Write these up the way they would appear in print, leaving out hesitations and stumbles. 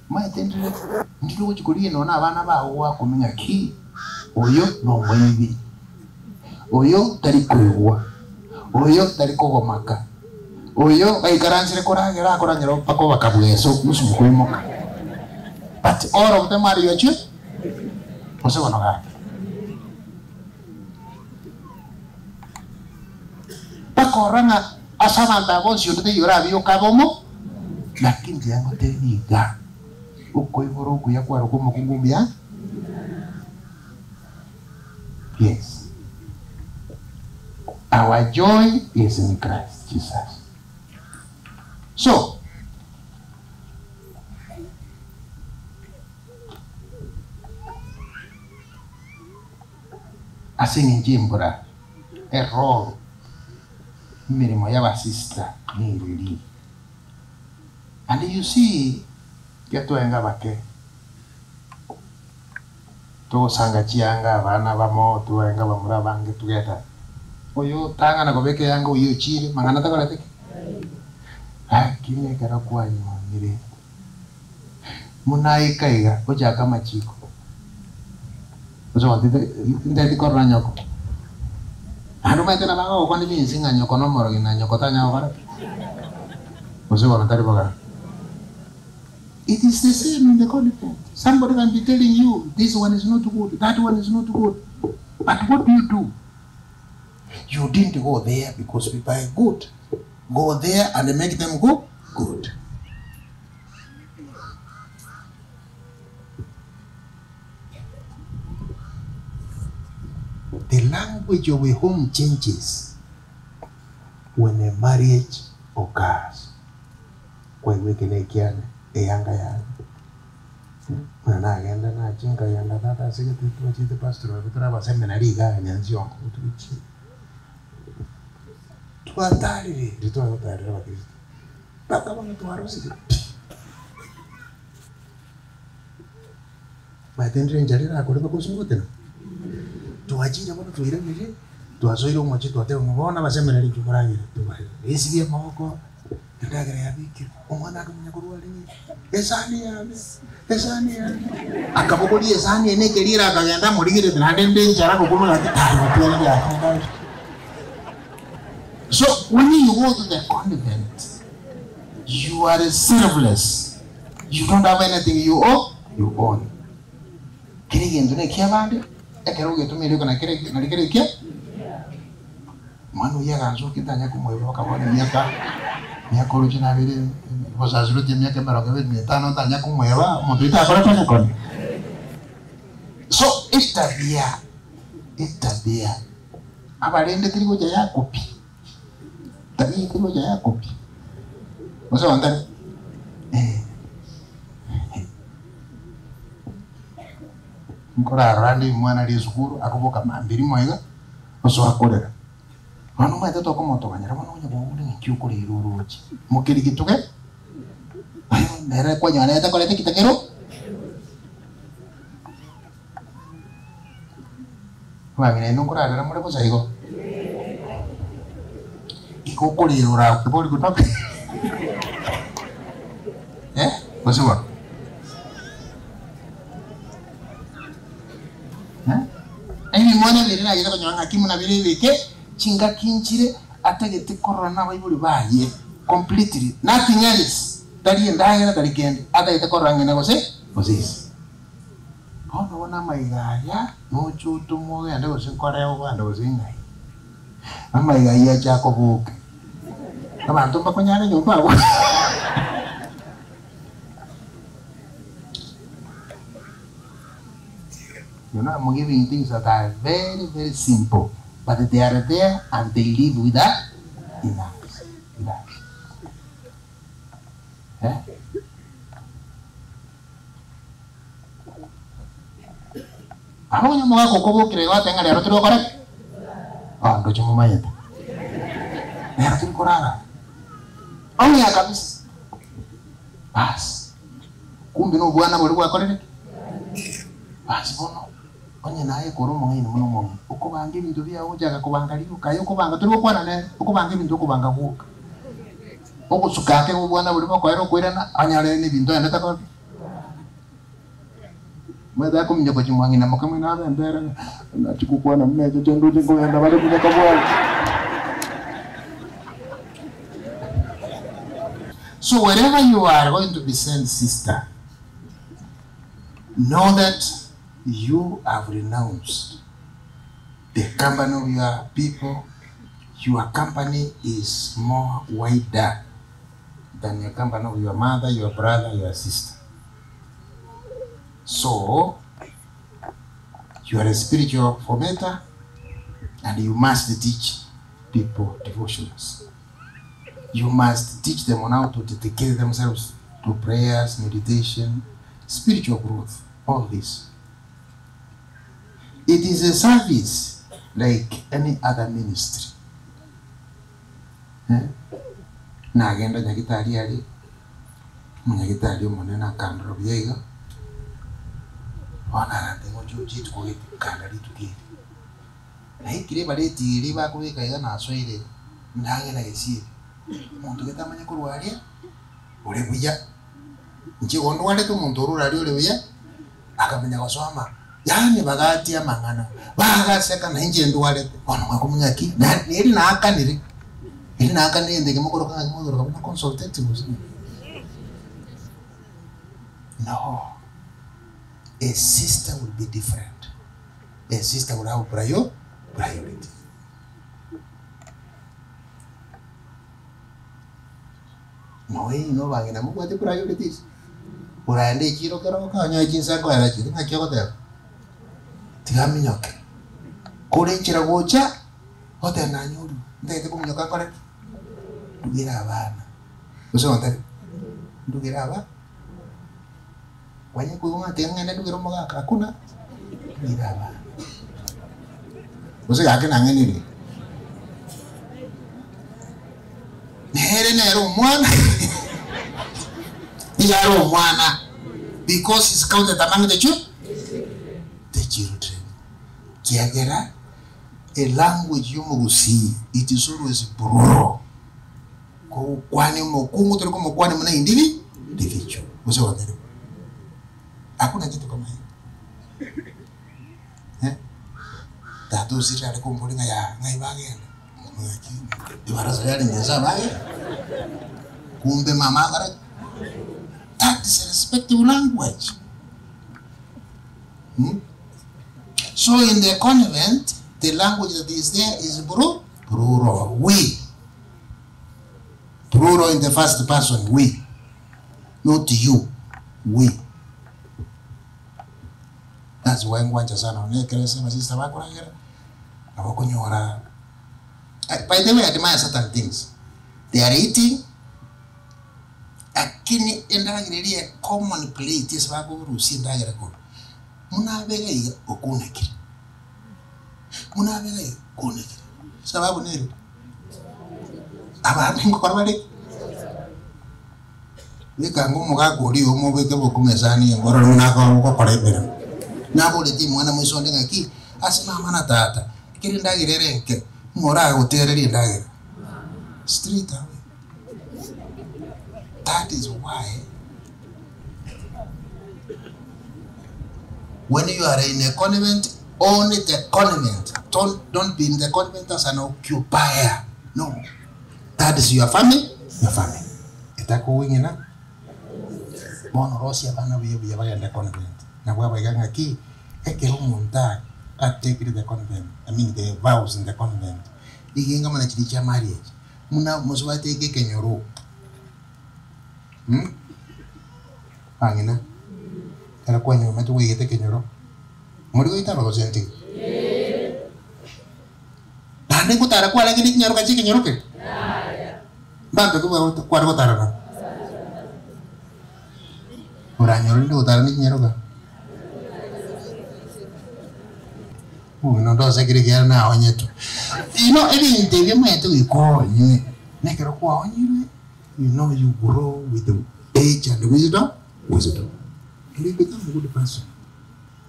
maitendere ndiro chikuri no na bana bawo akomenya ki oyo no mwebi oyo tari kuwa oyo tari kogomaka oyo aikaransire koragera akoranyero pako bakabweso musumukwimoka but all of them are your children ose bonoga pakoranga asabanda bonsi yote yora biyo kabomo lakini yango teniga uko iboro kuya kwa rukomo kungumbia. Yes, our joy is in Christ Jesus. So asing jimbura error mirimo ya basista ni lili. And you see, get to enga bake. To sanga chianga bana bamo to enga bamura bange together. Oyo tanga na gobeke yango uyo chiri mangana ta karate. Kime kara kwa ni mire. Munai kaiga oja kama chiko. Ojo ndete korra nyoko. Anu mai tena banga okwani bi singa nyoko no moro gina nyoko ta nyoko kara. Ojo bana tari baga. It is the same in the content. Somebody can be telling you, this one is not good, that one is not good. But what do? You didn't go there because people are good. Go there and make them go good. The language of a home changes when a marriage occurs. When we can again. Yanga ya na agenda na chinga yanda tata sige tu pastor kutra ba seminari ga nyanzio kutuchi tu atari ritu atari ba Kristo baka bang tu harus itu matendre njari ra ko ba kusungote tu ajira bana tu ire mire tu azoiro mochi tu atero ngona ba seminari tu kurangi tu ba esi bia moko ndagara ya biki omwana akamenya kurwali esani ya akabokoli esani ene kelira akagenda muligire tnadende njara kokuma ati batwala ya. So when you go to the convent, you are selfless. You don't have anything you own. Kiri gendo ne kiabande ekero getumire kana kiri kia manu ya ganzo kitanya kumwebo kabone miaka miaka original vile wazazi wote miaka baroka vile mitano tanya kumweba mtu itakora tanya koni. So itabia abalende kirigo ja yakopi tabi kirigo ja yakopi wasa wanda mkora randi mwana rizukuru akuboka mambiri mwega oso akorera hano mai tato como to banyara bano nya bo ni kyuko riruruchi mukiri gituke ayo nere kwa nyana ta kolete kitakero wa mine no kora ara mure bosa igo iko ko rirura ko bori kutoke bosa ayi mwana vile na yera kanyanga kimuna vile vike chinga kinchire atagete korona bayibuli baye completely nothing else tali ndanga tali kende atagete koranga na gose ono wana maigaya no chutu mo yande gose koreo banda gose ngai amaigaya chako buke abantu bakonyana nyumba abo. You know, I'm giving things that are very, very simple, but they are there and they live with that in us. Ako yung mga kukubo kirewa tenga lero tiro korek. Ando cuma mayat. Lero tiro korara. Oh ya kabis. Pas. Kumbi no buana bolu kwa korek. Pas bono. Onye naye koro mongi no mongi. Uko bangi bintu bya oja ka kubanga liyo kayo kubanga tiro kwana ne. Uko bangi bintu kubanga ku. Uko sukake ubwana bolu kwa ero kwera na anyale ni bintu enda ta ko. Mweza yako mnyoko chimwangi na mkamwe na mbera na chukua na mmeje tendo jingo yanda bale kunyaka bwana. So wherever you are going to be sent, sister, know that you have renounced the company of your people. Your company is more wider than your company of your mother, your brother, your sister. So, you are a spiritual formator and you must teach people devotions. You must teach them on how to dedicate themselves to prayers, meditation, spiritual growth, all this. It is a service like any other ministry. Na agenda nyagitari ali nyagitari monena kandro biega ona tengo chuchi tuko kandari tuki na ikire bareti iri bakubika iga na soire ndage na gesi muntu getamanya kurwaria uri buya nje gondo wale to muntu urari uri buya akamenya gosoma yani bagati amangana bagaseka na nje ndwale ona mwakumnyaki na iri na akaniri iri na akaniri ndege mukoro kana consultative. No, a sister will be different. A sister will have priority. No, no bangina mu kwate priorities. Uraende chiro kero kanyo jinsa ko era chiro ngakyo kote. Tigami nyoke. Kore chira gocha hote na nyuru. Ndete ko nyoka kore. Ndugira abana. Uso ontari. Ndugira abana. Wanya kuunga tenga na ndugira moga hakuna. Ndugira abana. Uso yake na ngeni ni. Here nero mwana. Yaro mwana. Because he's counted among the children. The children. Kiagera, a language you will see, it is always bro. Kwani mokungu tuliko mokwani mna individual. Uso wadere. Hakuna kitu kama hiyo. Tatu sira ale kumbulinga ya ngai bagenda. Ibaraza yale ngeza bage. Kumbe mama gara. That is a respectable language. So in the convent, the language that is there is plural, we. Plural in the first person, we. Not you, we. That's why I'm going to say, my sister, by the way, I admire certain things. They are eating. Akini endagiriri a common plate is bago rusi ndagira ko. Muna bega iga okunekiri. Muna bega iga okunekiri. Sababu nero. Aba ningo korwale. Weka ngo muga gori omo beke bokumezani ngoro nuna ko korebera. Nabo leti mwana mwisonde ngaki asima mana tata. Kiri ndagirere nke ngora gotereri ndagira. Street away. That is why when you are in a convent, only the convent. Don't be in the convent as an occupier. No. That is your family. Your family. Itako wingi na bono rosi abana biye baya in the convent. Na bwa baganga ki eke humunta take the convent. I mean the vows in the convent. Ikinga mana chiricha marriage. Muna muswate ke kenyoro. Angina. Era kwenye metu wigete kenyoro. Muri wita ro senti. Dane ko tara kwa lagi kenyoro kachi kenyoro ke. Ya. Bando ko kwa ro tara na. Ora nyoro ndo tara ni kenyoro ka. No ndo sekiri ke na onyeto. Ino eri ndege metu iko ni. Nekero kwa onyeto. You know you grow with the age and the wisdom. And you become a good person.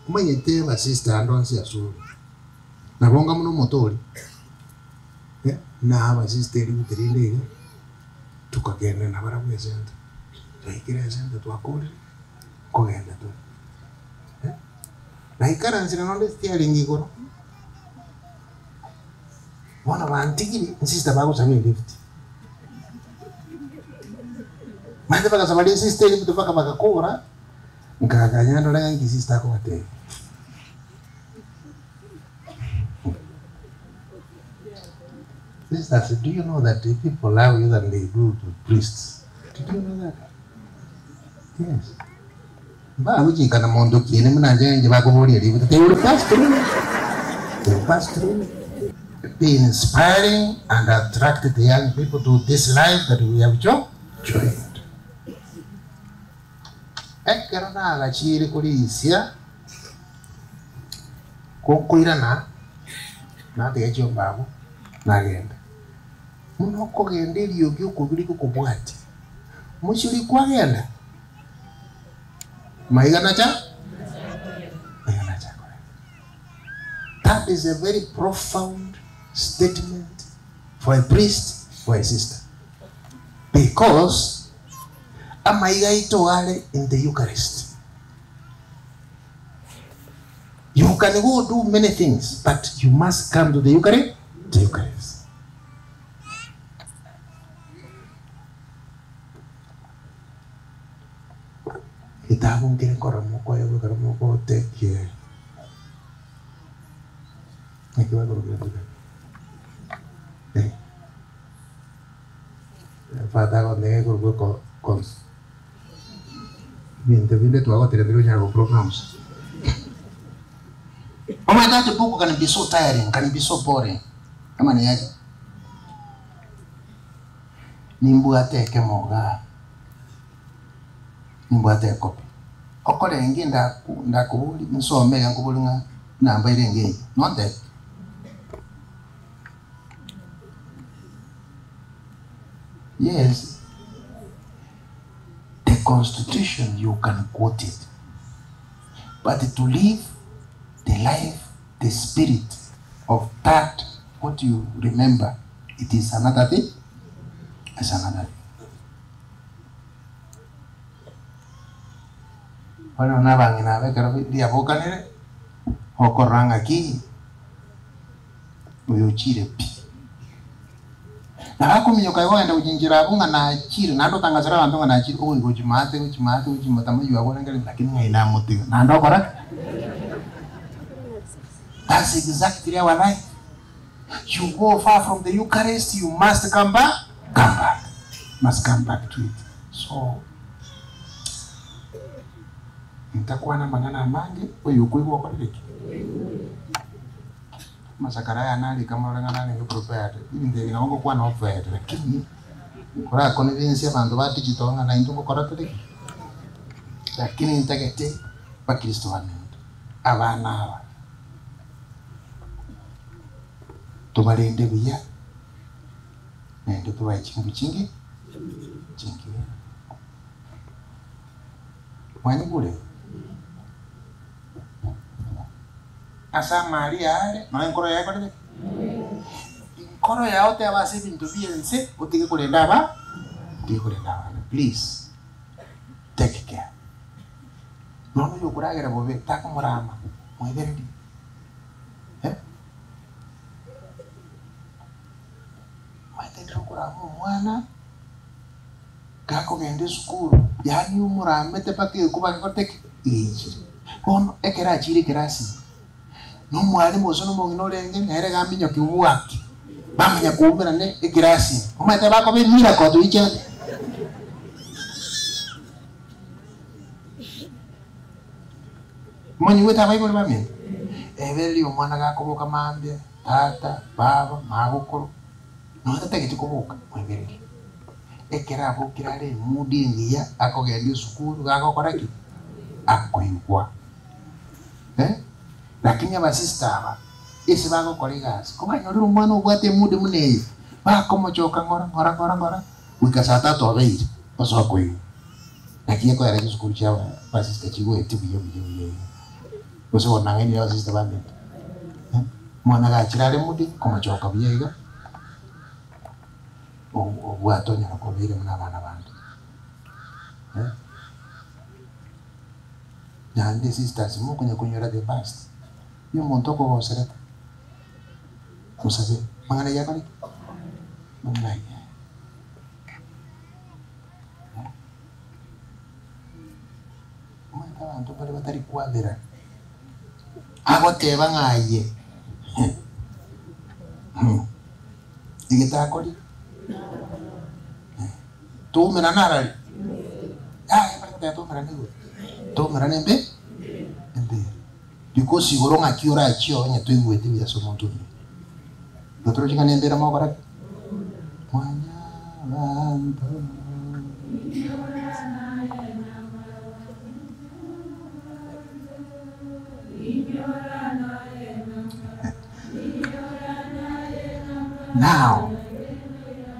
Kuma yete la sister andonsi aso. Na bonga muno motori. Na ba sister uterinde. Tukagenda na bara kwezenda. Tukikira zenda twakole. Kogenda tu. Na ikaransi na nonde steering igoro. Wana bantigiri sister bago sabi lift. Mande baka sabali sister lift baka bakakora. Nkaganyana na ngi sister ko ate. Sisters, do you know that people love you than they do to priests? Did you know that? Yes. Ba uji kana mondo kiene muna nje bako bori ali but they will pass through. They will pass through. Be inspiring and attract the young people to this life that we have joined. Ekero na agachiri kuri isia kokoirana na tegecho babo nagenda muno kogenda rio gyokubiri kokubwati mushuri kwagenda maigana cha. That is a very profound statement for a priest, for a sister, because amaiga itoale in the Eucharist. You can go do many things, but you must come to the Eucharist. The Eucharist. Itabu ngire koromoko yo koromoko tekie. Nikiwa koromoko. Fata con de koromoko con. Bien, te vinde tu hago tener ya programs. Oh my God, the book can be so tiring, can be so boring. Kama ni aje? Nimbu ateke moga. Nimbu ateke kopi. Okole ngi ndakubuli nsome yankubuli nga namba ile ngi. Not that. Yes. The Constitution, you can quote it. But to live the life, the spirit of that, what you remember, it is another thing. It's another thing. Bueno, na bangina be karo dia boka nere okoranga aquí uyo chire pi na ako minyo kai wenda ujinjira bunga na chire na ndo tangazira bantu na chire o ngo chimate uchimata mayu abona ngale lakini ngaina muti na ndo kora. That's exactly our life. You go far from the Eucharist, you must come back. Must come back to it. So nitakuwa na manana mangi oyo kuiwa kwa leki masakara ya nali kama wala ngana ni prepared inde inaongo kwa na offer lakini kora convince ya bantu bati chitonga na indu kora tuli lakini nitagete pa Kristo wangu abana aba tubalinde biya nende tubaye chimbu chingi mwani kule asa Maria ale no nkoro ya kole nkoro ya ote abase bintu biense utike kule ndaba please take care no yo kuragera bobe taka murama mweberedi matendro kurama mwana kako gende skuru yani umurame te pake kuba koteke iji ono ekera chiri kirasi no mwalimu osono mongino lenge nere gaminyo kibuaki bamanya kuumbira ne ekirasi omate bako be mira ko to icha mwenye weta Bible bami ebeli omwana gakoboka mambye tata baba magokoro no tateke tikoboka mwebeli ekera bukirale mudi ngiya akogenda sukuru gakokora ki akoywa lakini abasista aba ese bagokora igasi kumanyolira umwana ubwate mudi muneye bakomochoka ngora wikasata tobeire basokoyo lakini ko yare sukuru chao basista chigo etibuye boso nangeni abasista bambe mwana gachirale mudi komochoka biyega obwatonya nakobire muna abana bantu Nyande sisters mo kunya kunyora the past. Yo montoko ko sereta. Kusabe mangana ya kali. Mangana ya. Mata anto pare batari kuadera. Ako te bangaye. Digita kodi. Tu meranara. Ya pare tu merane. Tu merane be. Because you wrong at your right, you only doing with you as a mountain. The Trojan and Dera Mogara.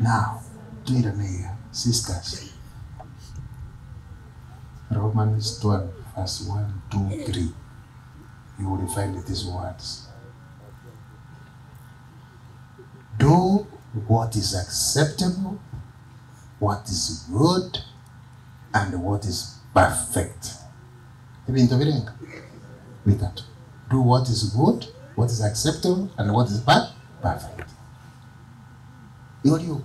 Now, dear sisters, Romans 12, verse 1, 2, 3. You will find these words. Do what is acceptable, what is good, and what is perfect. With that. Do what is good, what is acceptable, and what is perfect. You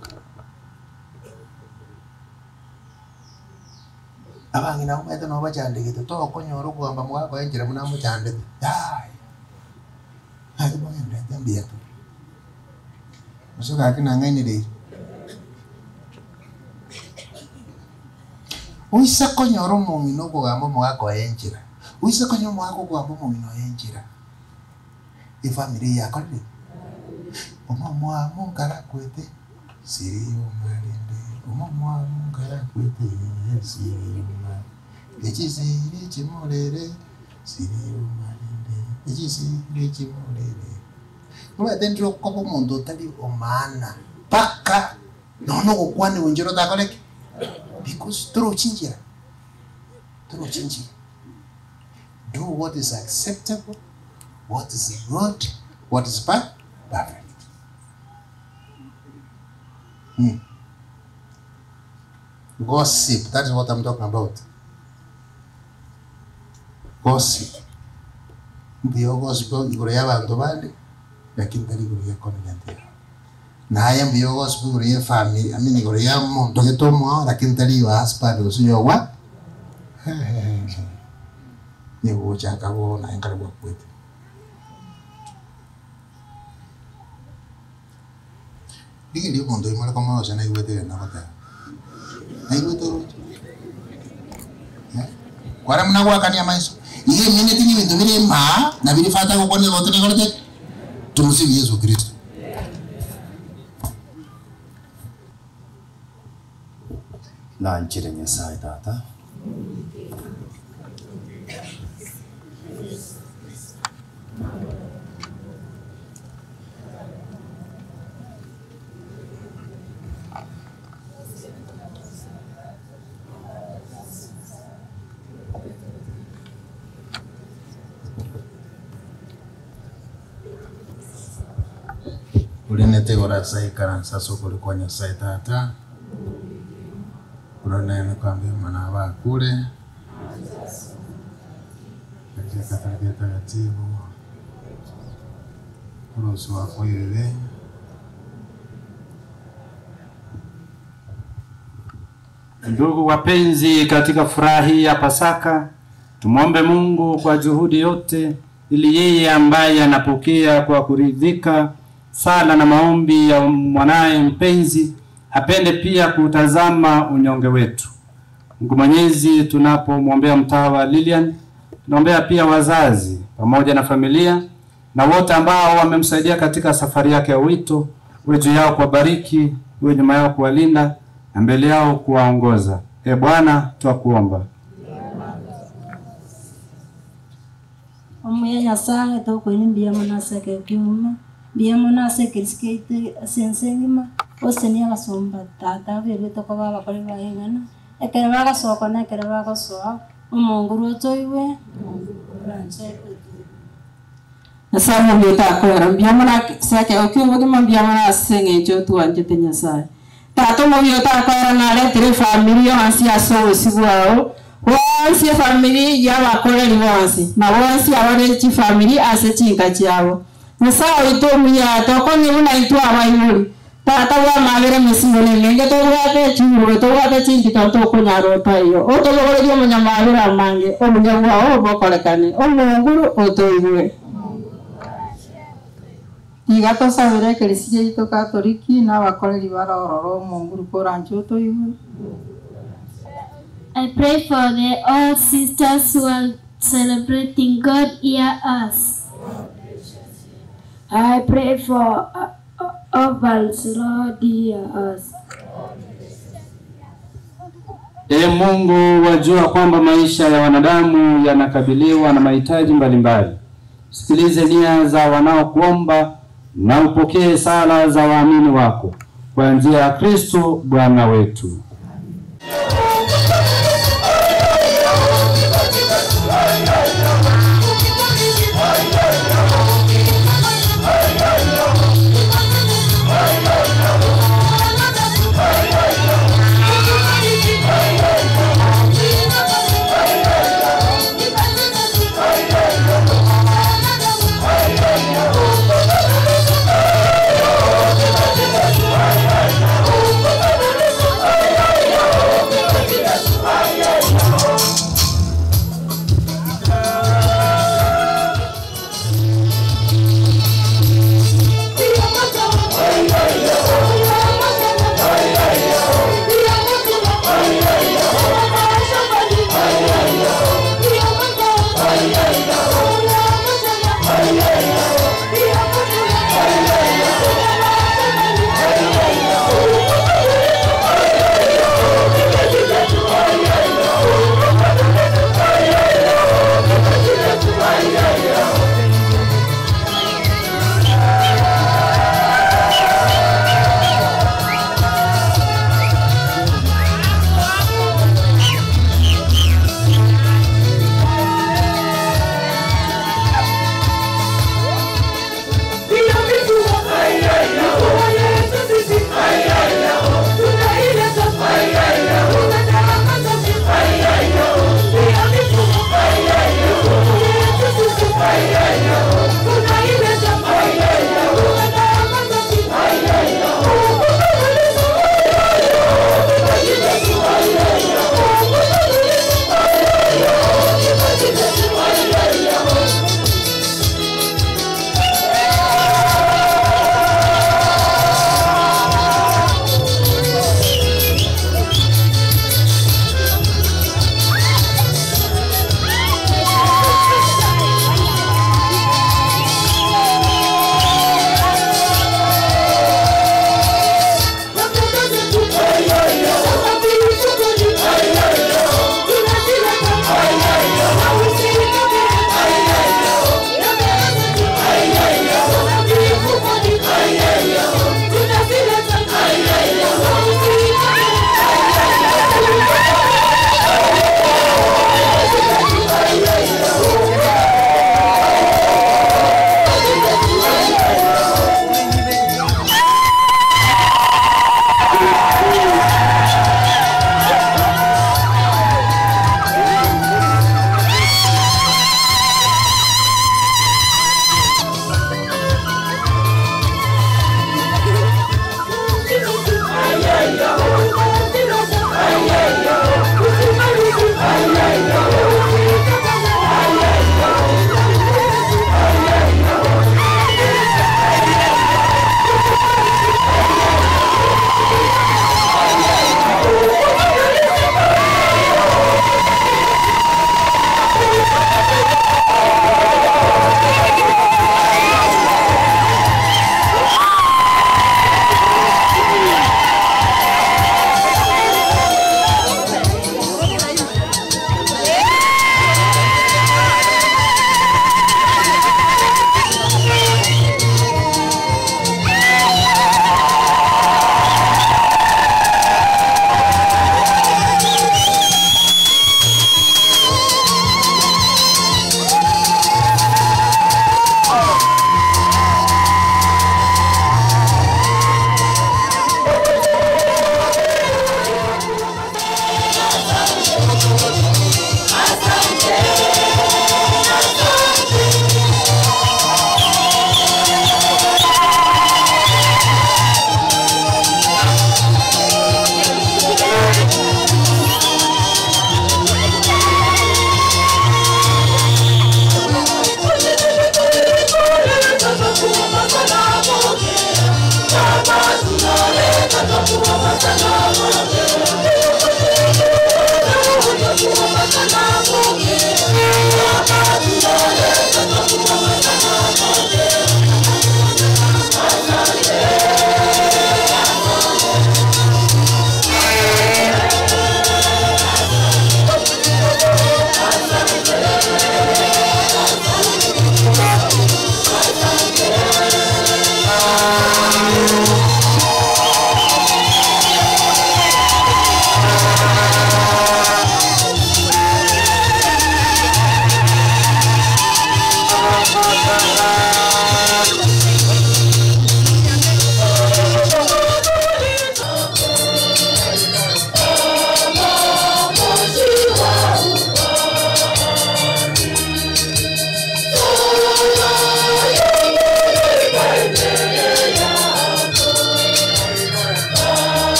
abangi na umete no bachande gitu to konyoro kwamba mwako enjira muna muchande dai hadi mwende tambia tu musuka akina ngani de uisa konyoro mumino kwamba mwako enjira uisa konyoro mwako kwamba mumino enjira ifamilia yako ni umamwa mungara kwete siriyo malinde umamwa mungara kwete siriyo Echisi chimolere siriyo malinde echisi chimolere no dentro como mundo tali omana paka no kwani unjiro dakoleke because through chinjira do what is acceptable, what is good, what is perfect. Gossip, that is what I'm talking about. Gossip. Mbio gossip iguraya bantu bandi lakini tari iguraya kono nyante. Na haya mbio gossip iguraya family, amini iguraya muntu getomo lakini tari wa husband usiyo wa. Ni ucha kabo na ingara kwa kwetu. Digi ndio muntu imara kama wasana igwete na kata. Aigwete. Kwara mna kwa kania maiso. Ile minute ni vitu vile ma na vile fata kwa kone wote ngorete. Tumusifu Yesu Kristo. Na nchire Nyasaye tata. Ulinete ora sai karansa sokole kwa Nyasaye tata. Urone kwambia mwana wa kule. Katika taratibu. Uruhusu wako ile. Ndugu wapenzi, katika furaha hii ya Pasaka tumwombe Mungu kwa juhudi yote ili yeye ambaye anapokea kwa kuridhika sala na maombi ya mwanae mpenzi apende pia kutazama unyonge wetu. Mungu Mwenyezi, tunapomwombea mtawa Lilian, tunaombea pia wazazi pamoja na familia na wote ambao wamemsaidia katika safari yake ya wito. Uwe juu yao kuwabariki, uwe nyuma yao kuwalinda na mbele yao kuwaongoza. Bwana, twakuomba. Omuya Nyasaye tokwini mbia munaseke kyuma mbia munaseke riskete sensengima osenia gasomba tata bebe toko baba kole bahengana ekere bagasoko na ekere bagasoa omonguru otoiwe Nyasaye mbita kwera mbia munaseke okyuma mbia munasenge chotu anjete Nyasaye tato mo yota kwera na le tre familia ansi aso sigwao Wansi family ya bakole liwansi na wansi abane chi family ase chinka chabo nsawo ito muya to ko ni una itu abayuri tata wa magere mesingone ngenge to wa te churu to wa te chinki to ko nyaro tayo o to bokole yo munya magere mange o munya wa o bokole kane o munguru o to iwe igato sabere kerisije ito katoliki na bakole libara ororo munguru korancho to iwe. I pray for all sisters who are celebrating God hear us. I pray for orphans, Lord hear us. Mungu, wajua kwamba maisha ya wanadamu yanakabiliwa na mahitaji mbalimbali. Sikilize nia za wanaokuomba na upokee sala za waamini wako kwa njia ya Kristo Bwana wetu. Oh,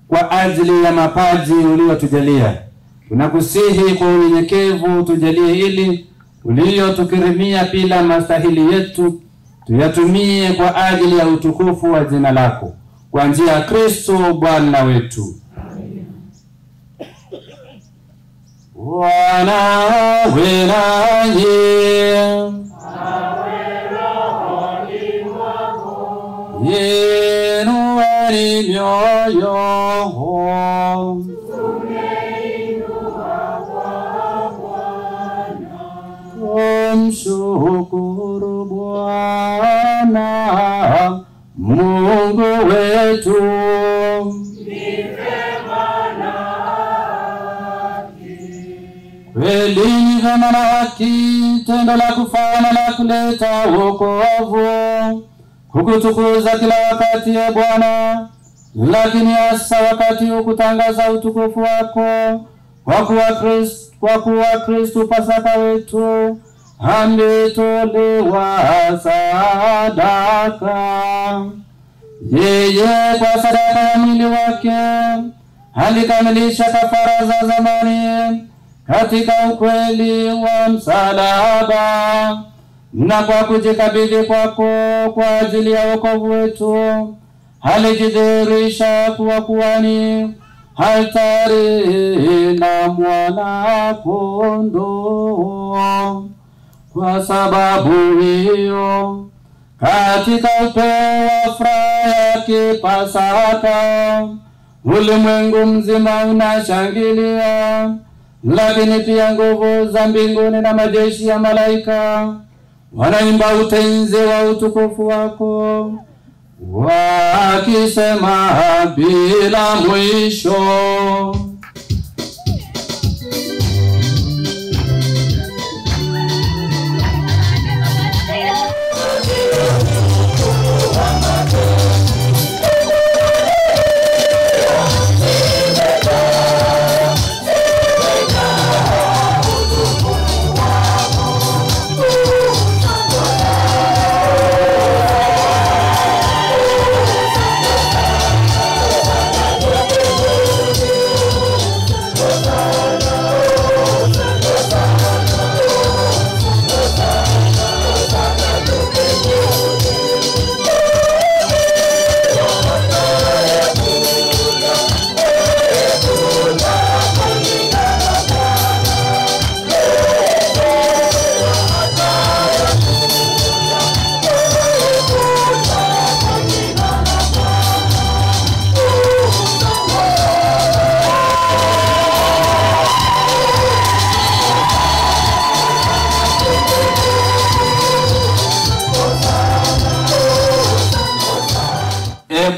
kwa ajili ya mapaji uliotujalia. Tunakusihi kwa unyenyekevu tujalie ili uliotukirimia bila mastahili yetu tuyatumie kwa ajili ya utukufu wa jina lako, kwa njia ya Kristo Bwana wetu. Bwana awe nanyi. Inueni mioyo. Tumshukuru Bwana Mungu wetu. Kweli ni vema na haki, tendo la kufana la kuleta wokovu, kukutukuza kila wakati ya Bwana, lakini hasa wakati ukutangaza utukufu wako, kwa kuwa Kristo Pasaka wetu ametolewa sadaka. Yeye kwa sadaka ya mwili wake alikamilisha kafara za zamani katika ukweli wa msalaba, na kwa kujikabidhi kwako kwa ajili ya wokovu wetu alijidhihirisha kuwa kuhani, altari na mwana kondoo. Kwa sababu hiyo, katika upeo wa furaha ya Kipasaka, ulimwengu mzima unashangilia, lakini pia nguvu za mbinguni na majeshi ya malaika wanaimba utenzi wa utukufu wako, wakisema bila mwisho.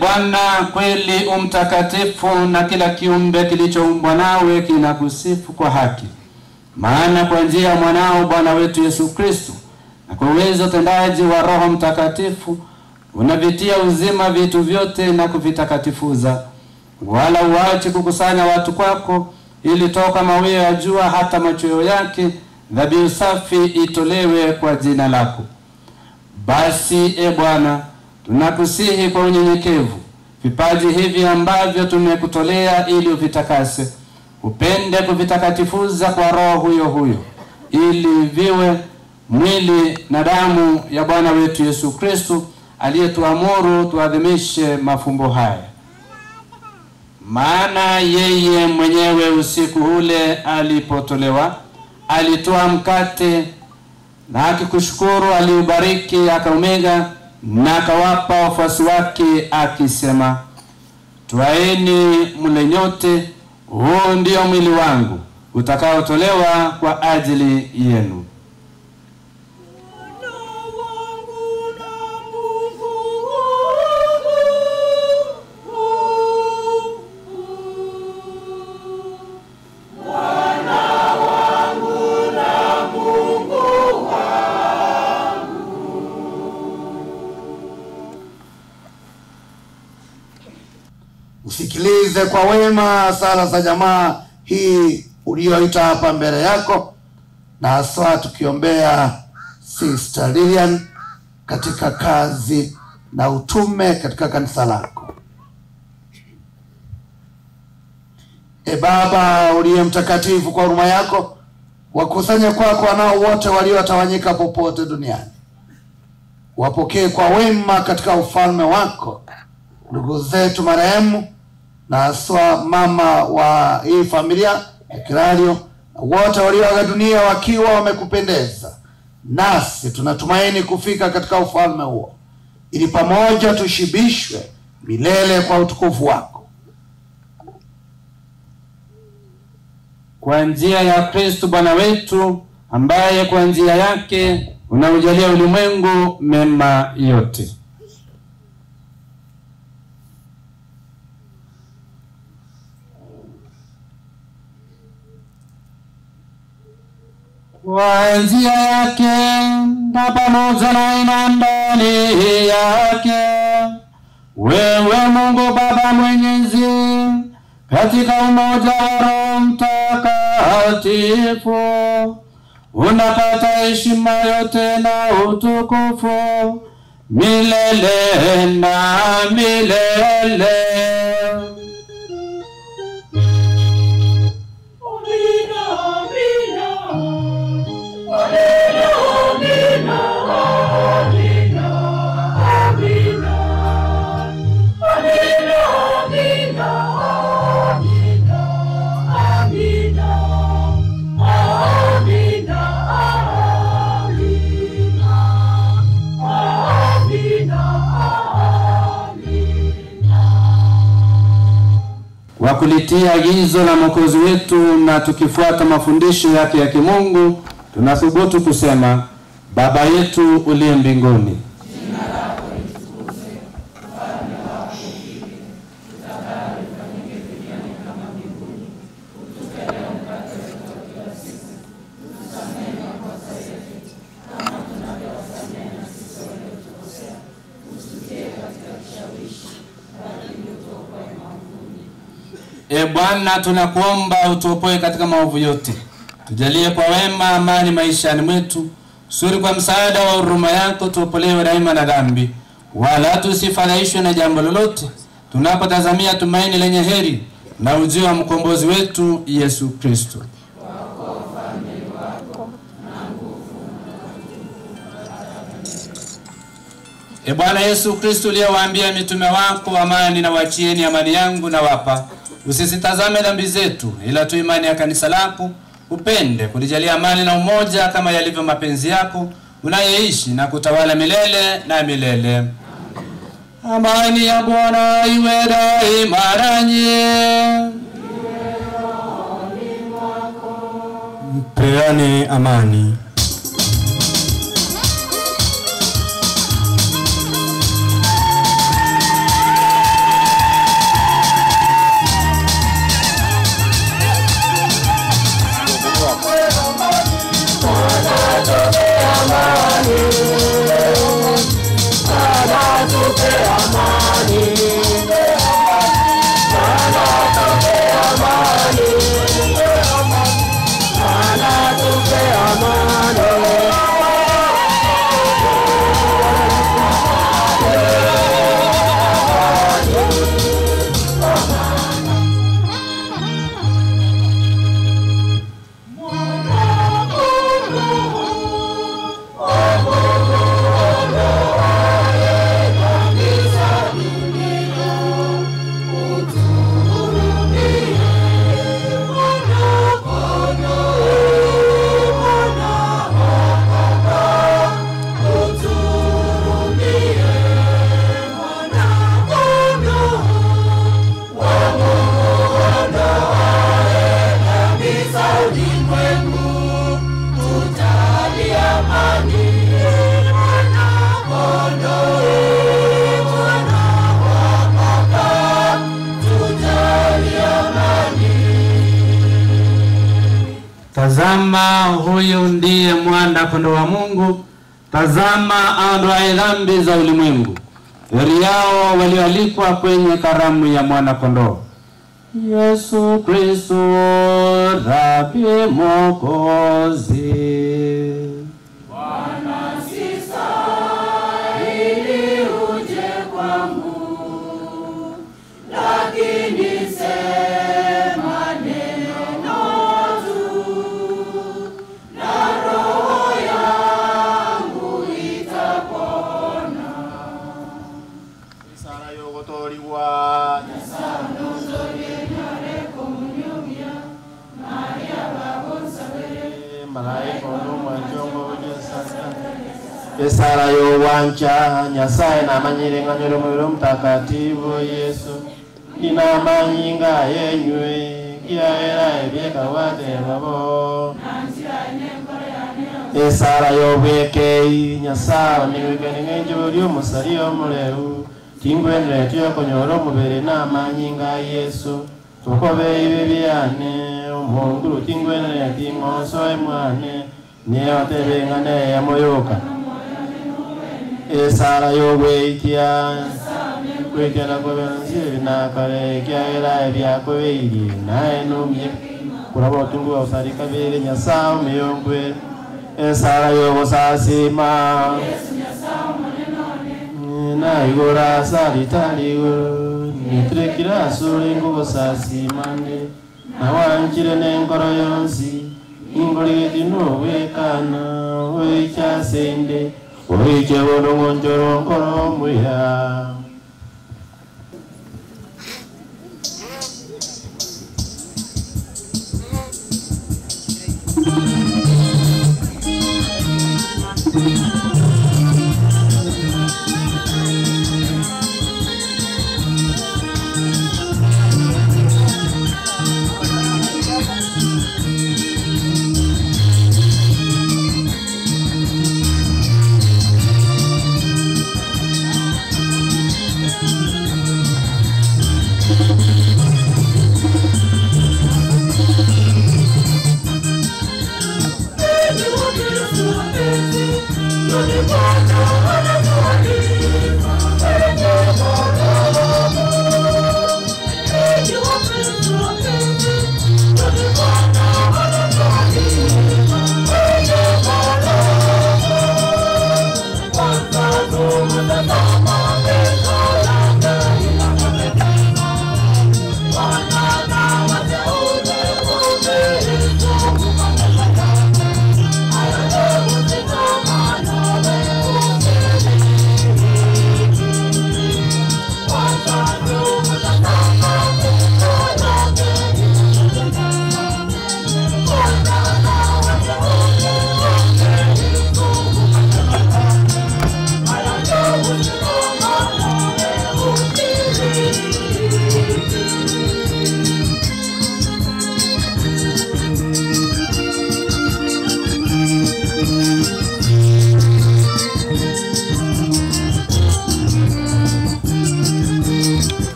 Bwana kweli umtakatifu, na kila kiumbe kilichoumbwa nawe kinakusifu kwa haki. Maana kwa njia ya mwanao Bwana wetu Yesu Kristo, na kwa uwezo utendaji wa Roho Mtakatifu, unavitia uzima vitu vyote na kuvitakatifuza, wala uache kukusanya watu kwako, ili toka mawio ya jua hata machweo yake dhabihu safi itolewe kwa jina lako. Basi Bwana, tunakusihi kwa unyenyekevu vipaji hivi ambavyo tumekutolea ili uvitakase, upende kuvitakatifuza kwa Roho huyo huyo, ili viwe mwili na damu ya Bwana wetu Yesu Kristo, aliyetuamuru tuadhimishe mafumbo haya. Maana yeye mwenyewe usiku ule alipotolewa, alitoa mkate na akikushukuru aliubariki, akaumega na akawapa wafuasi wake akisema, twaeni mle nyote, huu ndio mwili wangu utakaotolewa kwa ajili yenu. Usikilize kwa wema sala za jamaa hii ulioita hapa mbele yako, na hasa tukiombea Sister Lilian katika kazi na utume katika kanisa lako. Baba uliye mtakatifu, kwa huruma yako wakusanya kwako wanao wote waliotawanyika popote duniani. Wapokee kwa wema katika ufalme wako ndugu zetu marehemu, na haswa mama wa hii familia ya Kirario, na wote walioaga dunia wakiwa wamekupendeza. Nasi tunatumaini kufika katika ufalme huo, ili pamoja tushibishwe milele kwa utukufu wako. Kwa njia ya Kristo Bwana wetu, ambaye kwa njia yake unaujalia ulimwengu mema yote. Kwa njia yake na pamoja na ndani yake, wewe Mungu Baba Mwenyezi, katika umoja wa Roho Mtakatifu, unapata heshima yote na utukufu milele na milele. Wakulitia agizo la Mwokozi wetu na tukifuata mafundisho yake ya kimungu, tunathubutu kusema: Baba yetu uliye mbinguni, jina lako litukuzwe, ufalme wako ufike, utakalo lifanyike duniani kama mbinguni. Utupe leo mkate wetu wa kila siku, utusamehe makosa yetu kama tunavyowasamehe na sisi waliotukosea, usitie katika kishawishi, bali utuokoe maovuni. Bwana, tunakuomba utuopoe katika maovu yote. Tujalie kwa wema amani maishani mwetu. Suri kwa msaada wa huruma yako tuopolewe daima na dhambi, wala tusifadhaishwe na jambo lolote, tunapotazamia tumaini lenye heri na ujio wa mkombozi wetu Yesu Kristo. Bwana Yesu Kristo uliyewaambia mitume wako, amani na wachieni, amani yangu na wapa, usisitazame dhambi zetu, ila tu imani ya kanisa lako. Upende kulijalia amani na umoja kama yalivyo mapenzi yako, unayeishi na kutawala milele na milele. Amani ya Bwana iwe daima nanyi. Mpeane amani. Tazama, huyu ndiye mwana kondoo wa Mungu. Tazama, aondoaye dhambi za ulimwengu. Heri yao walioalikwa kwenye karamu ya mwana kondoo. Yesu Kristo, Rabi Mwokozi. Bwana, sistahili uje kwangu, lakini sema malaika olumwa njongo ujasasa esara yo wancha nyasaye na manyire nganyoro mwiro mtakatifu Yesu ina manyinga yenywe kiaera ebieka wate babo esara yo bweke nyasaye niweke ningenjo lyo musalio muleu tingwende tyo konyoro mubere na manyinga Yesu tukobe ibibyane umunguru tingwende tingoso emwane neotebengane ya moyoka esara yo bwekia kwekera kwebenzi na kare kyaera ebya kweli nae numye kurabo tungu usarika bere nyasao miyongwe esara yo bosasima na igora salitali nitrekira suri ngubosasimane nawanjire n'engoro yonsi ingorigeti nowekana wekyasende oikebono ngonjoro nkoro muya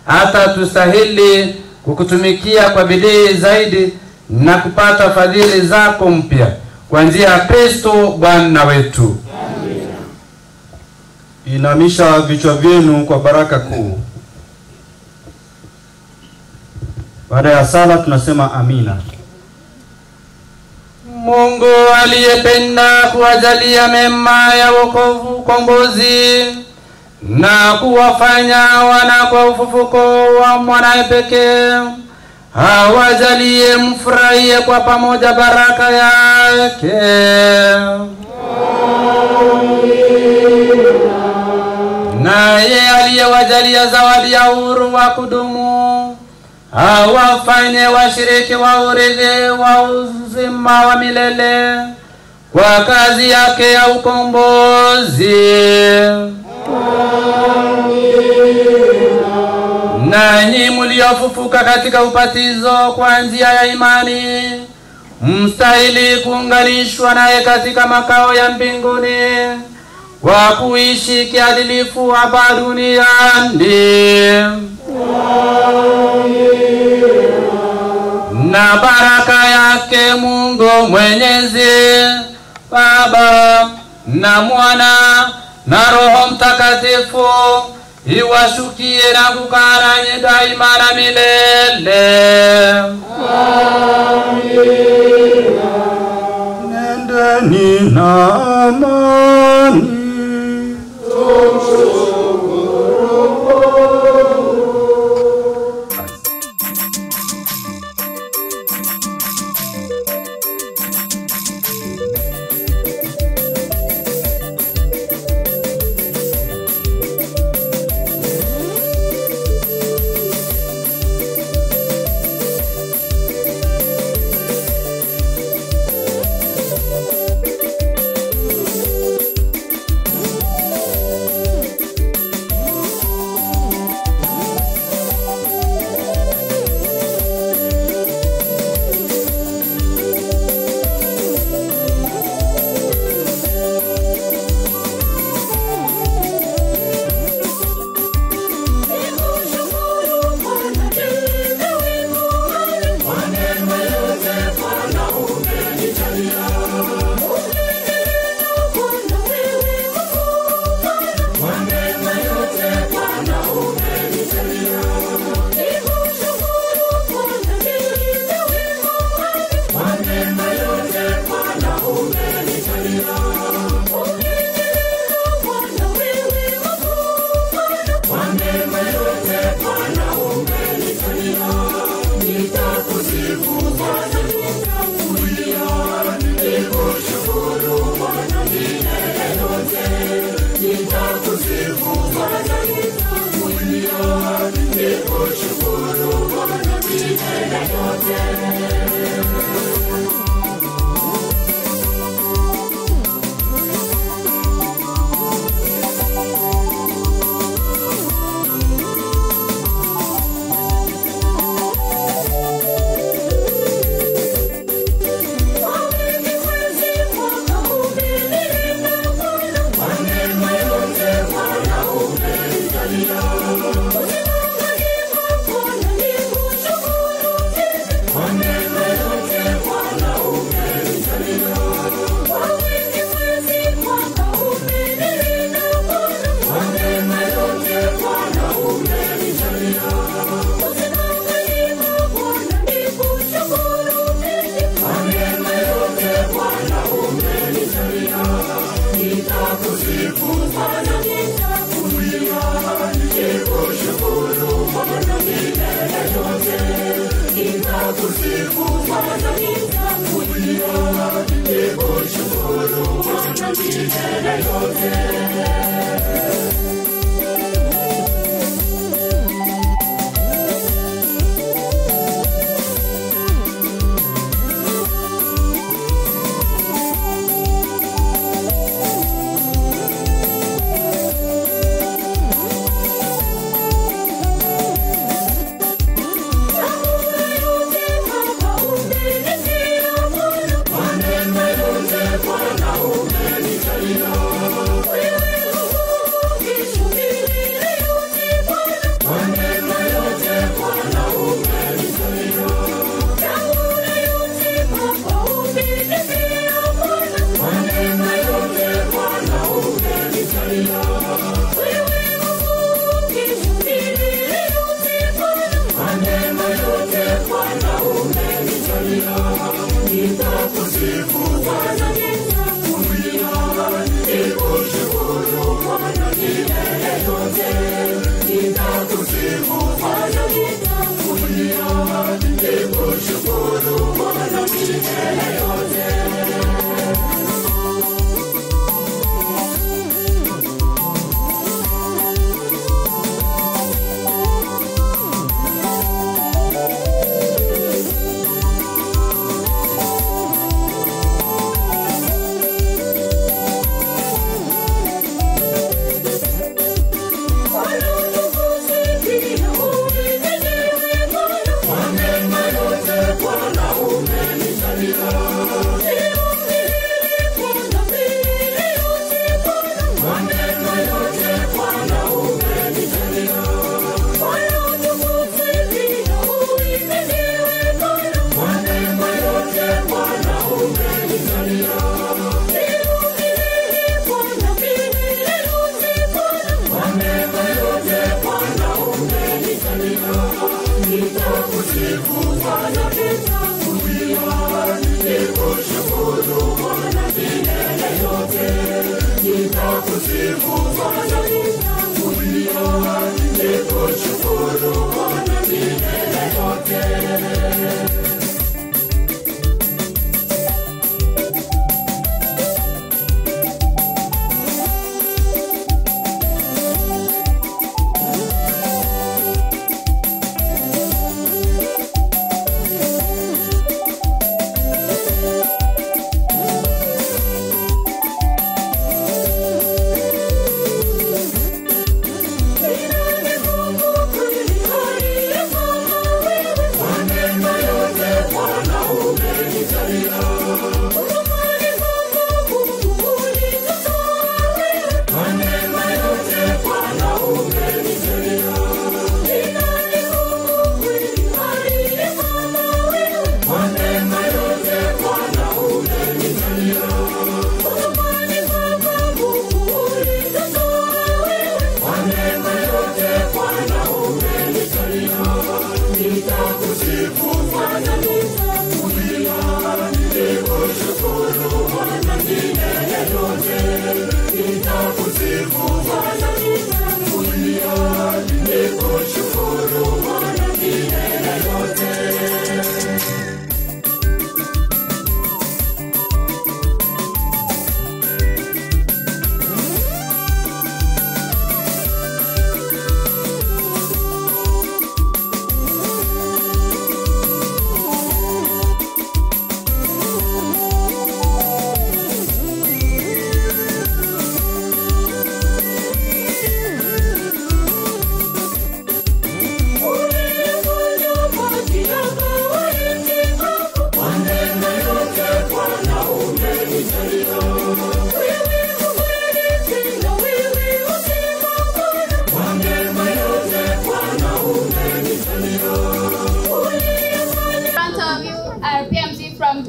hata tustahili kukutumikia kwa bidii zaidi na kupata fadhili zako mpya kwa njia ya Kristo Bwana wetu. Inamisha vichwa vyenu kwa baraka kuu. Baada ya sala tunasema amina. Mungu aliyependa kuwajalia mema ya wokovu, ukombozi na kuwafanya wana kwa ufufuko wa mwanae pekee, hawajalie mfurahie kwa pamoja baraka yake. Naye aliyewajalia zawadi ya uhuru wa kudumu, hawafanye washiriki wa urithi wa uzima wa milele kwa kazi yake ya ukombozi. Nanyi mliofufuka katika ubatizo kwa njia ya imani, mstahili kuunganishwa naye katika makao ya mbinguni kwa kuishi kiadilifu hapa duniani. Na baraka yake Mungu Mwenyezi, Baba na Mwana na Roho Mtakatifu iwashukie na kukaa nanyi daima na milele. Nendeni na amani. Amen.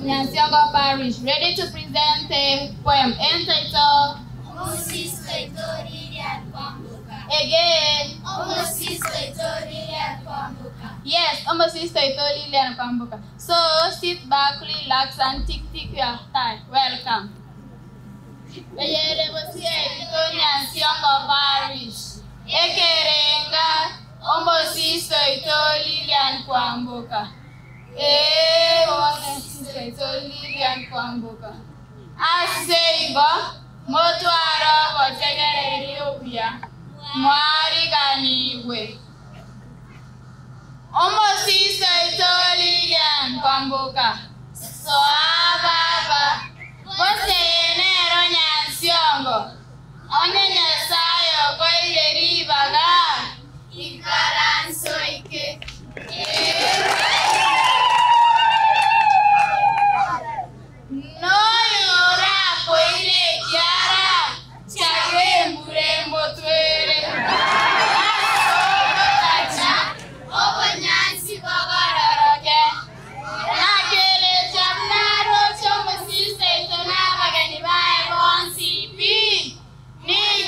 Nyansiongo Parish, ready to present a poem entitled Again. Yes, so sit back, relax, and tick your time. Welcome. Nyansiongo Parish, Ekerenga, Omosisto Lilian Kwamboka. Lilian Kwamboka. Aseigo, Motuaro, Whatever Ethiopia, Mwari Ganiwe. Omosisto Lilian Kwamboka. So Ababa, Enero Nyansiongo, Onye Nyasayo, Koile Ribaga, Ikaranso Ike. Ni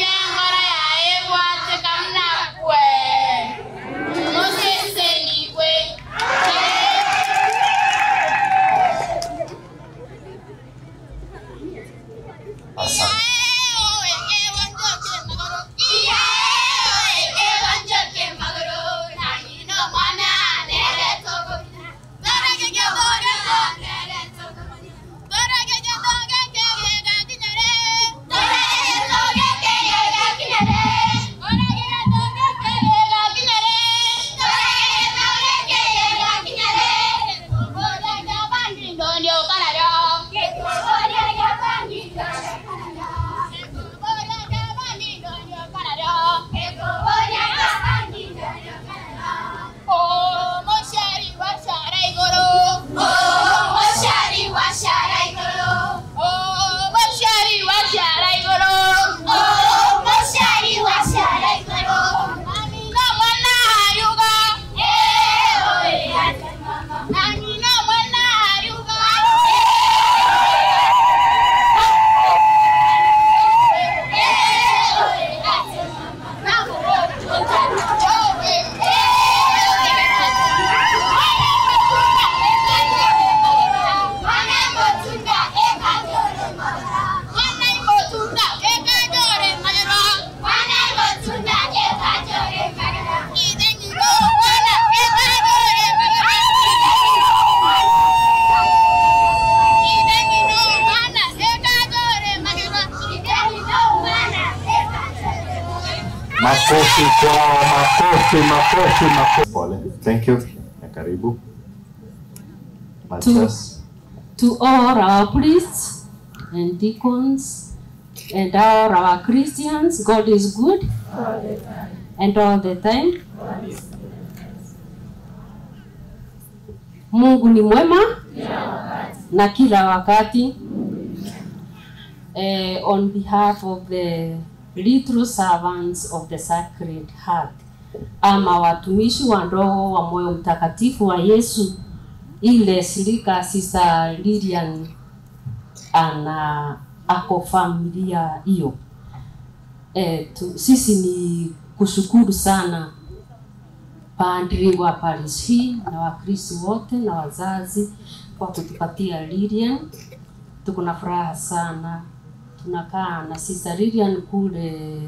Basi kwa makofi. Pole. Thank you. Karibu. To all our priests and deacons and all our Christians, God is good and all the time. Mungu ni mwema na kila wakati. On behalf of the little servants of the Sacred Heart, ama watumishi wa roho wa moyo mtakatifu wa Yesu, ile shirika Sister Lilian ako familia hiyo. Sisi ni kushukuru sana padri wa parish hii na Wakristo wote na wazazi kwa kutupatia Lilian. Tuko na furaha sana. Tunakaa na Sister Lilian kule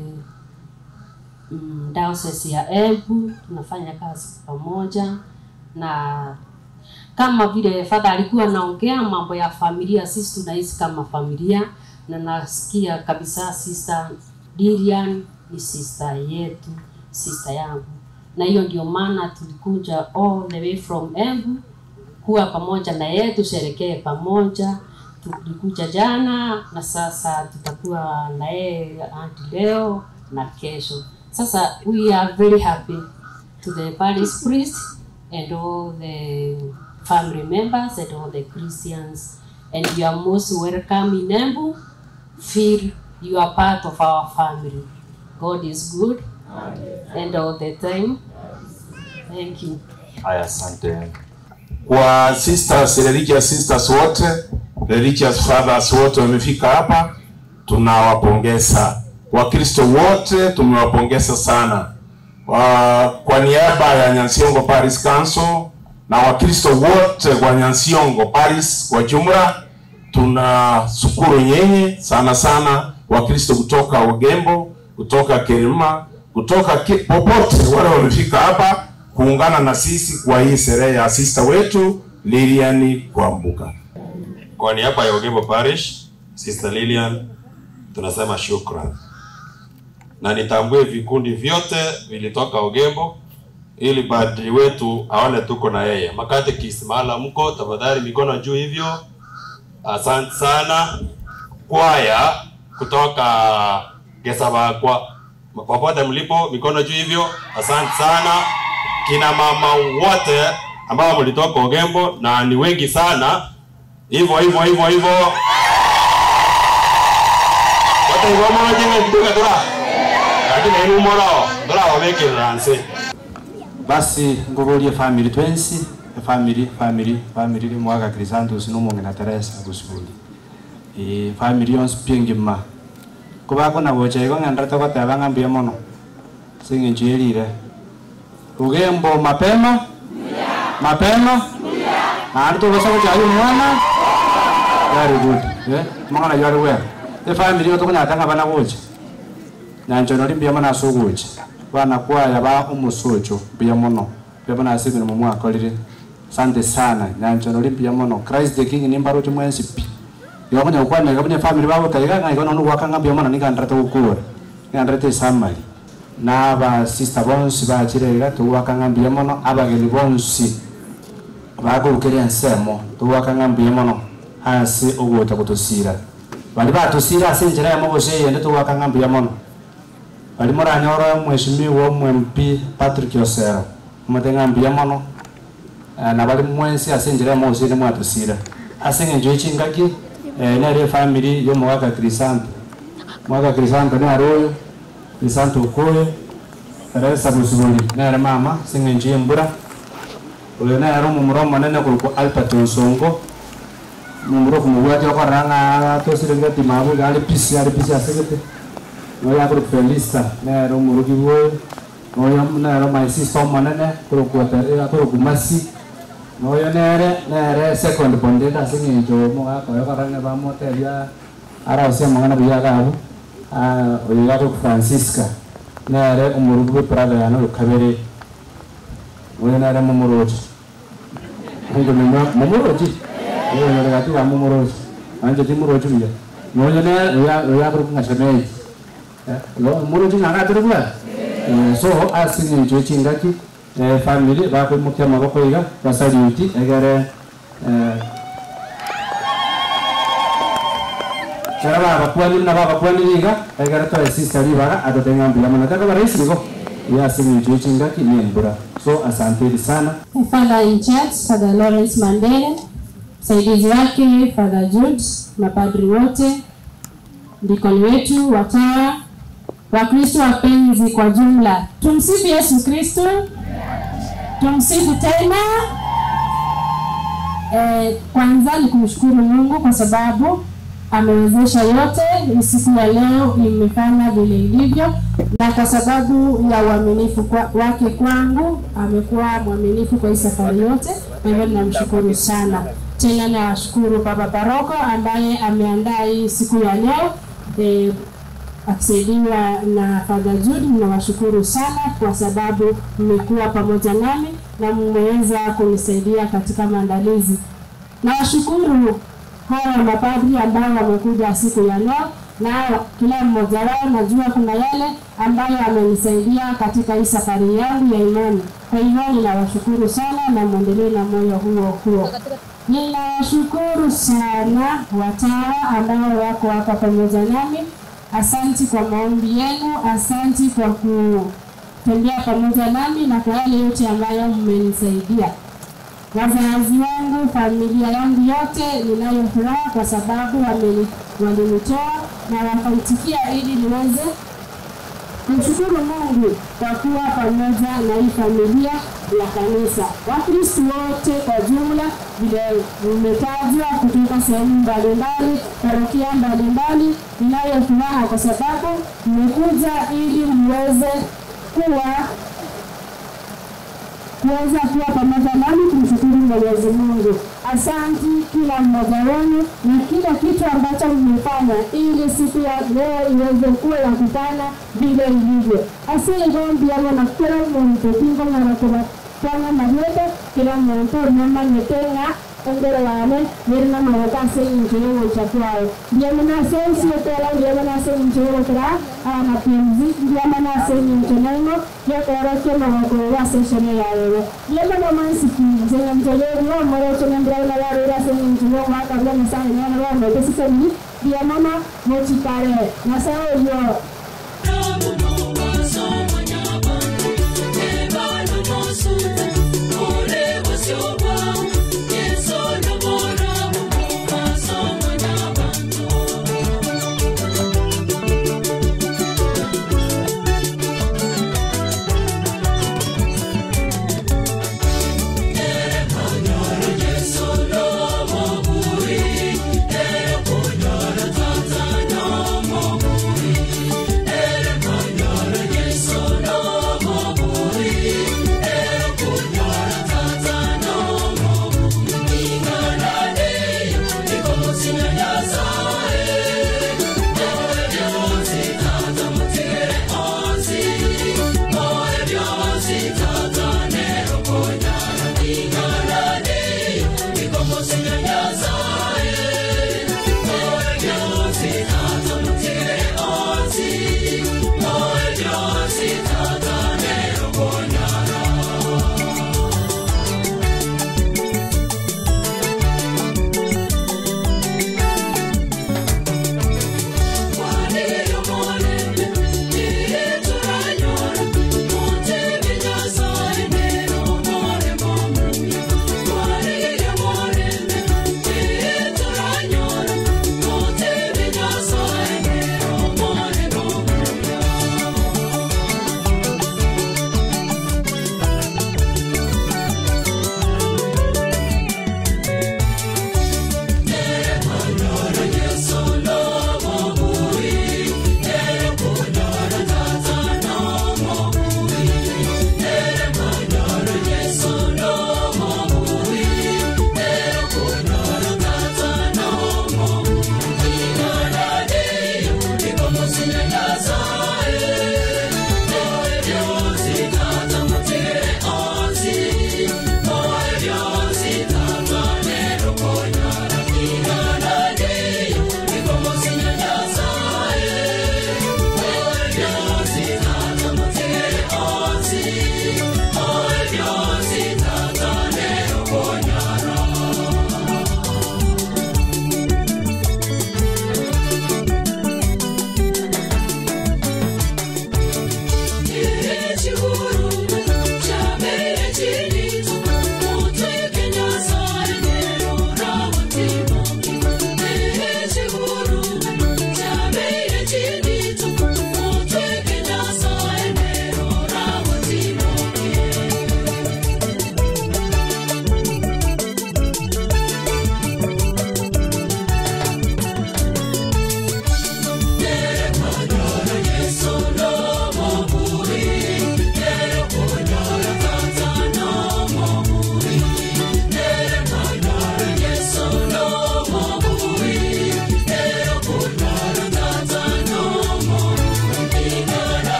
diocese ya Embu, tunafanya kazi pamoja, na kama vile Father alikuwa anaongea mambo ya familia, sisi tunaishi kama familia, na nasikia kabisa Sister Lilian ni sister yetu, sister yangu, na hiyo ndio maana tulikuja all the way from Embu kuwa pamoja na yeye, tusherekee pamoja. Tulikuja jana na sasa tutakuwa na yeye hadi leo na kesho. Sasa we are very happy to the parish priest and all the family members and all the Christians, and you are most welcome in Embu. Feel you are part of our family. God is good and all the time. Thank you. Aya, asante. Kwa sisters, religious sisters wote, religious fathers wote wamefika hapa, tunawapongeza. Wakristo wote tumewapongeza sana. Kwa niaba ya Nyansiongo Parish Council na Wakristo wote kwa Nyansiongo Parish kwa jumla, tunashukuru nyenye sana sana, Wakristo kutoka Ugembo, kutoka Kirima, kutoka popote wale wamefika hapa kuungana na sisi kwa hii sherehe ya sister wetu Lilian Kwambuka. Kwa niaba ya Ugembo Parish, Sister Lilian, tunasema shukrani. Na nitambue vikundi vyote vilitoka Ugembo ili padri wetu aone tuko na yeye. Makate kisimala mko, tafadhali mikono juu hivyo. Asante sana. Kwaya kutoka Gesaba kwa popote mlipo, mikono juu hivyo. Asante sana. Kina mama wote ambao mlitoka Ugembo na ni wengi sana. Hivyo. Wote ngoma jenga kutoka dora. Lakini ni morao, dora waweke ranse. Basi ngogolie family twensi, family mwaga Crisantus n'umunge na Teresa gusubuli. Family yonse pingima. Kubako na boche ko ngandrata ko tabanga mbia mono. Singe njirire. Ugembo mapema? Mapema? Arto basa ko jayu mwana. Very good. Mwana yaru we. The family yo to kuna tanga bana boche. Nanjo mbia mana sogoche. Bana kwa ya ba umusocho mbia mono. Mbia mana sibi no mwa akolire. Sante sana. Nanjo mbia mono. Christ the King nimbaro chumwensi pi. Yo kunya ukwane kabanya family babo kaiga ngai kono no wakanga mbia mono nikandrata ukure. Nikandrata samali. Na ba sister bonsi ba chirega to wakanga mbia mono abageni bonsi. Bago ukere nsemo to wakanga mbia mono. Hasi ogota kutosira. Bali ba tosira asenjera ya mabose yende to wakanga mbia mono. Bali mora nyoro mheshimiwa MP Patrick Osero. Mutenga mbia mono. Na bali mwensi asenjera ya mabose yende mwatosira. Asenge njoichi ngaki nere family yo mwaka Crisanto. Mwaka Crisanto ni aroyo. Crisanto ukoyo. Teresa busubuli. Nere mama singe njie mbura. Ule nere mumuroma nene kuruko Alpaton Songo. Mumuro kumuwati wako ranga to sirengeti mabu gali pisi asegete. Noya kuru Felista nere umuruki woyo. Noya nere my sister manene kuruko tere kuruko masi. Noya nere second bondeda singe njo mga kwa ranga ba motel ya ara usia mangana biya gabu. Oya kuru Francisca nere umuruki prada ya no kabere. Noya nere mumuroji. Ngo mumuroji. Yo negati wa mumuroji. Anje timuroji biya. Noya nere oya kuru ngaseme. Lo muroji ngana terus So asini jochingaki family bako mukya maboko iga basaliuti egere Chara bakwani na bakwani iga egere to sister libaga adotenga mbira manataka baraisi go asini jochingaki ni mbura. So asante sana. Father in charge, Father Lawrence Mandela, msaidizi wake Father Jude, mapadri wote, dikoni wetu, watawa, Wakristo wapenzi kwa jumla. Tumsifu Yesu Kristo. Tumsifu tena. Kwanza ni kumshukuru Mungu kwa sababu amewezesha yote. Siku ya leo imefanya vile ilivyo, na kwa sababu ya uaminifu wake kwangu, amekuwa mwaminifu kwa hii safari yote. Kwa hivyo namshukuru sana. Tena nawashukuru Baba Paroko ambaye ameandaa hii siku ya leo, akisaidiwa na Father Jude. Ninawashukuru sana kwa sababu mmekuwa pamoja nami na mmeweza kunisaidia katika maandalizi. Nawashukuru hawa mapadri ambao wamekuja siku ya leo, na kila mmoja wao najua kuna yale ambayo amenisaidia katika hii safari yangu ya imani. Kwa hivyo ninawashukuru sana na muendelee na moyo huo. Ninawashukuru sana watawa ambao wako hapa pamoja nami. Asanti kwa maombi yenu, asanti kwa kutembea pamoja nami na kwa yale yote ambayo mmenisaidia. Wazazi wangu, familia yangu yote ninayo furaha kwa sababu walinitoa na wakaitikia ili niweze kumshukuru Mungu kwa kuwa pamoja na hii familia ya kanisa. Wakristo wote kwa jumla vile umetajwa kutoka sehemu mbalimbali, parokia mbalimbali, ninayo furaha kwa sababu mmekuja ili muweze kuwa pamoja nami kumshukuru Mwenyezi Mungu. Asante kila mmoja wenu na kila kitu ambacho mmefanya ili siku ya leo iweze kuwa ya kufana vile ilivyo. Asante ngombi yangu na kila mtu pingo na kufanya mayote kila mtu mama nyetenga endero wane nirina mawakase injeo chakwao. Ndiye mnasema sio tela, ndiye mnasema injeo tela ana pimzi, ndiye mnasema injeo ya koroke na wako sesheni ya leo. Ndiye mnasema zinga mjeo no moro tunembra na wale rasa injeo maka bila msana na wao ndio sisi ndiye mama mochikare na sawa hiyo